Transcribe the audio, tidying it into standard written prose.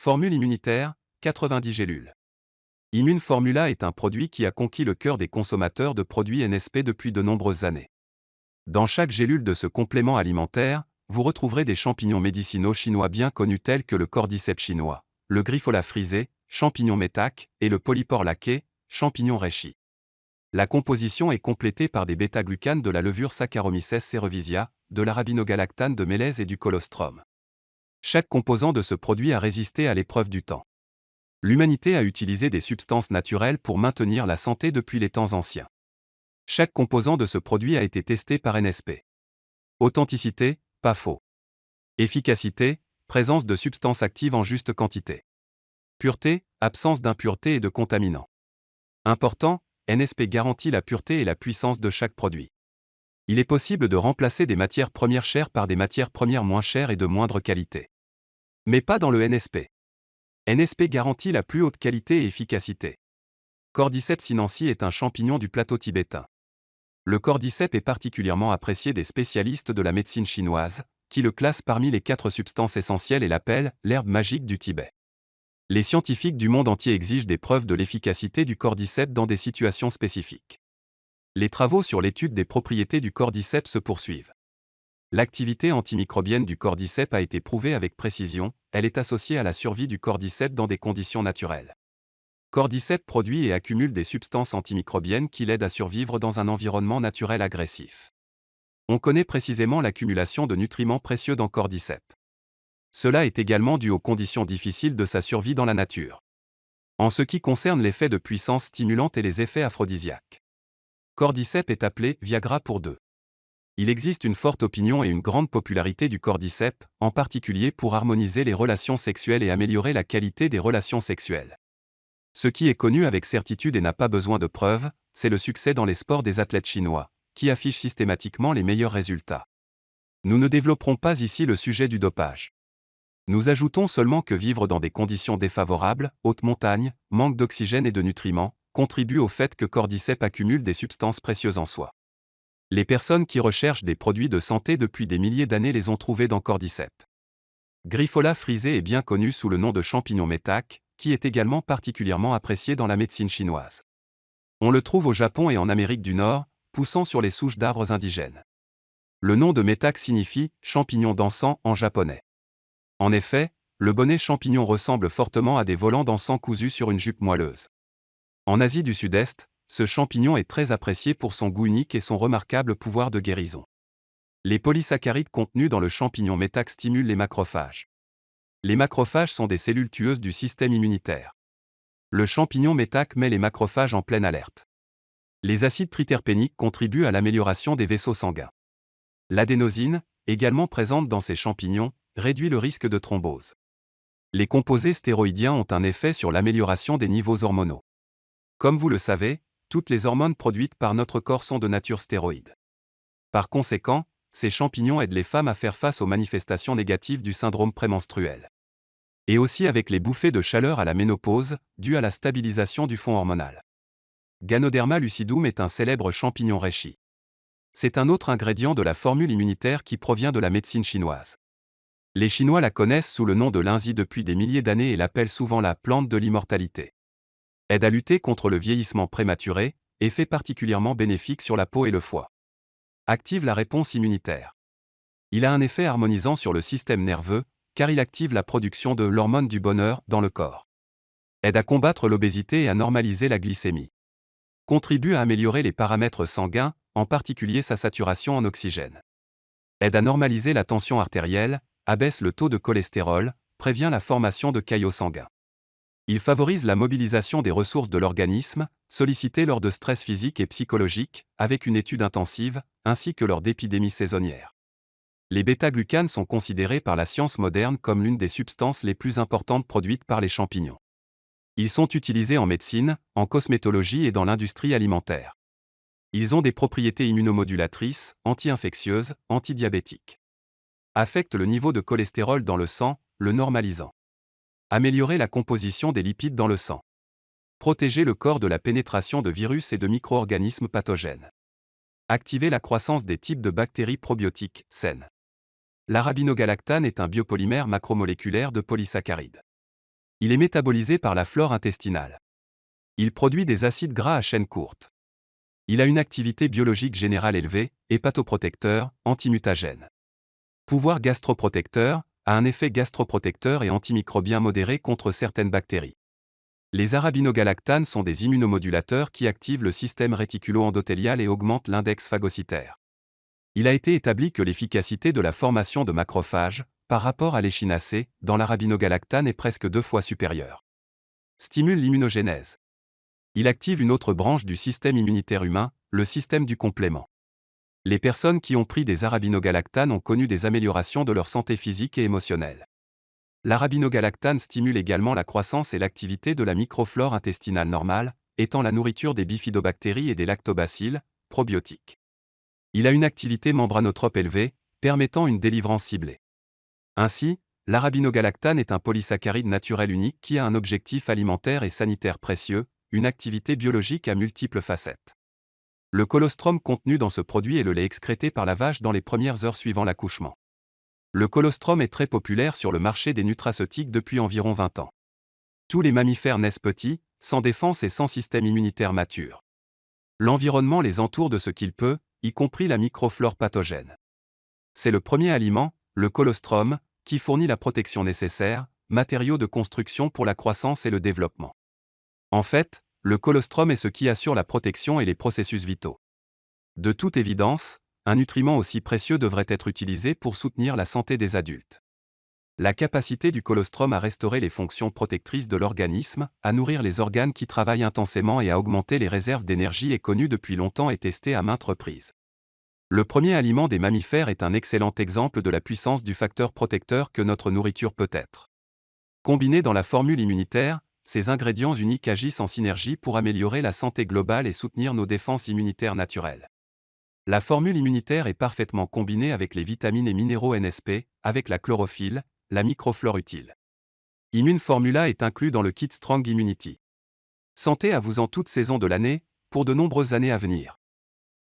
Formule immunitaire, 90 gélules. Immune Formula est un produit qui a conquis le cœur des consommateurs de produits NSP depuis de nombreuses années. Dans chaque gélule de ce complément alimentaire, vous retrouverez des champignons médicinaux chinois bien connus tels que le cordyceps chinois, le Grifola frisé, champignon métaque, et le polypore laqué, champignon reishi. La composition est complétée par des bêta-glucanes de la levure Saccharomyces cerevisia, de l'arabinogalactane de mélèze et du colostrum. Chaque composant de ce produit a résisté à l'épreuve du temps. L'humanité a utilisé des substances naturelles pour maintenir la santé depuis les temps anciens. Chaque composant de ce produit a été testé par NSP. Authenticité, pas faux. Efficacité, présence de substances actives en juste quantité. Pureté, absence d'impuretés et de contaminants. Important, NSP garantit la pureté et la puissance de chaque produit. Il est possible de remplacer des matières premières chères par des matières premières moins chères et de moindre qualité. Mais pas dans le NSP. NSP garantit la plus haute qualité et efficacité. Cordyceps sinensis est un champignon du plateau tibétain. Le cordyceps est particulièrement apprécié des spécialistes de la médecine chinoise, qui le classent parmi les 4 substances essentielles et l'appellent l'herbe magique du Tibet. Les scientifiques du monde entier exigent des preuves de l'efficacité du cordyceps dans des situations spécifiques. Les travaux sur l'étude des propriétés du cordyceps se poursuivent. L'activité antimicrobienne du cordyceps a été prouvée avec précision, elle est associée à la survie du cordyceps dans des conditions naturelles. Cordyceps produit et accumule des substances antimicrobiennes qui l'aident à survivre dans un environnement naturel agressif. On connaît précisément l'accumulation de nutriments précieux dans cordyceps. Cela est également dû aux conditions difficiles de sa survie dans la nature. En ce qui concerne l'effet de puissance stimulante et les effets aphrodisiaques. Cordyceps est appelé Viagra pour deux. Il existe une forte opinion et une grande popularité du cordyceps, en particulier pour harmoniser les relations sexuelles et améliorer la qualité des relations sexuelles. Ce qui est connu avec certitude et n'a pas besoin de preuves, c'est le succès dans les sports des athlètes chinois, qui affichent systématiquement les meilleurs résultats. Nous ne développerons pas ici le sujet du dopage. Nous ajoutons seulement que vivre dans des conditions défavorables, haute montagne, manque d'oxygène et de nutriments, contribue au fait que cordyceps accumule des substances précieuses en soi. Les personnes qui recherchent des produits de santé depuis des milliers d'années les ont trouvés dans cordyceps. Grifola frisé est bien connu sous le nom de champignon métaque, qui est également particulièrement apprécié dans la médecine chinoise. On le trouve au Japon et en Amérique du Nord, poussant sur les souches d'arbres indigènes. Le nom de métaque signifie « champignon dansant » en japonais. En effet, le bonnet champignon ressemble fortement à des volants d'encens cousus sur une jupe moelleuse. En Asie du Sud-Est, ce champignon est très apprécié pour son goût unique et son remarquable pouvoir de guérison. Les polysaccharides contenus dans le champignon métaque stimulent les macrophages. Les macrophages sont des cellules tueuses du système immunitaire. Le champignon métaque met les macrophages en pleine alerte. Les acides triterpéniques contribuent à l'amélioration des vaisseaux sanguins. L'adénosine, également présente dans ces champignons, réduit le risque de thrombose. Les composés stéroïdiens ont un effet sur l'amélioration des niveaux hormonaux. Comme vous le savez, toutes les hormones produites par notre corps sont de nature stéroïde. Par conséquent, ces champignons aident les femmes à faire face aux manifestations négatives du syndrome prémenstruel. Et aussi avec les bouffées de chaleur à la ménopause, dues à la stabilisation du fond hormonal. Ganoderma lucidum est un célèbre champignon reishi. C'est un autre ingrédient de la formule immunitaire qui provient de la médecine chinoise. Les Chinois la connaissent sous le nom de linzi depuis des milliers d'années et l'appellent souvent la plante de l'immortalité. Aide à lutter contre le vieillissement prématuré, effet particulièrement bénéfique sur la peau et le foie. Active la réponse immunitaire. Il a un effet harmonisant sur le système nerveux, car il active la production de l'hormone du bonheur dans le corps. Aide à combattre l'obésité et à normaliser la glycémie. Contribue à améliorer les paramètres sanguins, en particulier sa saturation en oxygène. Aide à normaliser la tension artérielle, abaisse le taux de cholestérol, prévient la formation de caillots sanguins. Il favorise la mobilisation des ressources de l'organisme, sollicitées lors de stress physique et psychologique, avec une étude intensive, ainsi que lors d'épidémies saisonnières. Les bêta-glucanes sont considérés par la science moderne comme l'une des substances les plus importantes produites par les champignons. Ils sont utilisés en médecine, en cosmétologie et dans l'industrie alimentaire. Ils ont des propriétés immunomodulatrices, anti-infectieuses, antidiabétiques. Affectent le niveau de cholestérol dans le sang, le normalisant. Améliorer la composition des lipides dans le sang. Protéger le corps de la pénétration de virus et de micro-organismes pathogènes. Activer la croissance des types de bactéries probiotiques, saines. L'arabinogalactane est un biopolymère macromoléculaire de polysaccharides. Il est métabolisé par la flore intestinale. Il produit des acides gras à chaîne courte. Il a une activité biologique générale élevée, hépatoprotecteur, antimutagène. Pouvoir gastroprotecteur, a un effet gastroprotecteur et antimicrobien modéré contre certaines bactéries. Les arabinogalactanes sont des immunomodulateurs qui activent le système réticulo-endothélial et augmentent l'index phagocytaire. Il a été établi que l'efficacité de la formation de macrophages, par rapport à l'échinacée, dans l'arabinogalactane est presque 2 fois supérieure. Stimule l'immunogénèse. Il active une autre branche du système immunitaire humain, le système du complément. Les personnes qui ont pris des arabinogalactanes ont connu des améliorations de leur santé physique et émotionnelle. L'arabinogalactane stimule également la croissance et l'activité de la microflore intestinale normale, étant la nourriture des bifidobactéries et des lactobacilles, probiotiques. Il a une activité membranotrope élevée, permettant une délivrance ciblée. Ainsi, l'arabinogalactane est un polysaccharide naturel unique qui a un objectif alimentaire et sanitaire précieux, une activité biologique à multiples facettes. Le colostrum contenu dans ce produit est le lait excrété par la vache dans les premières heures suivant l'accouchement. Le colostrum est très populaire sur le marché des nutraceutiques depuis environ 20 ans. Tous les mammifères naissent petits, sans défense et sans système immunitaire mature. L'environnement les entoure de ce qu'il peut, y compris la microflore pathogène. C'est le premier aliment, le colostrum, qui fournit la protection nécessaire, matériau de construction pour la croissance et le développement. En fait, le colostrum est ce qui assure la protection et les processus vitaux. De toute évidence, un nutriment aussi précieux devrait être utilisé pour soutenir la santé des adultes. La capacité du colostrum à restaurer les fonctions protectrices de l'organisme, à nourrir les organes qui travaillent intensément et à augmenter les réserves d'énergie est connue depuis longtemps et testée à maintes reprises. Le premier aliment des mammifères est un excellent exemple de la puissance du facteur protecteur que notre nourriture peut être. Combinés dans la formule immunitaire, ces ingrédients uniques agissent en synergie pour améliorer la santé globale et soutenir nos défenses immunitaires naturelles. La formule immunitaire est parfaitement combinée avec les vitamines et minéraux NSP, avec la chlorophylle, la microflore utile. Immune Formula est inclus dans le kit Strong Immunity. Santé à vous en toute saison de l'année, pour de nombreuses années à venir.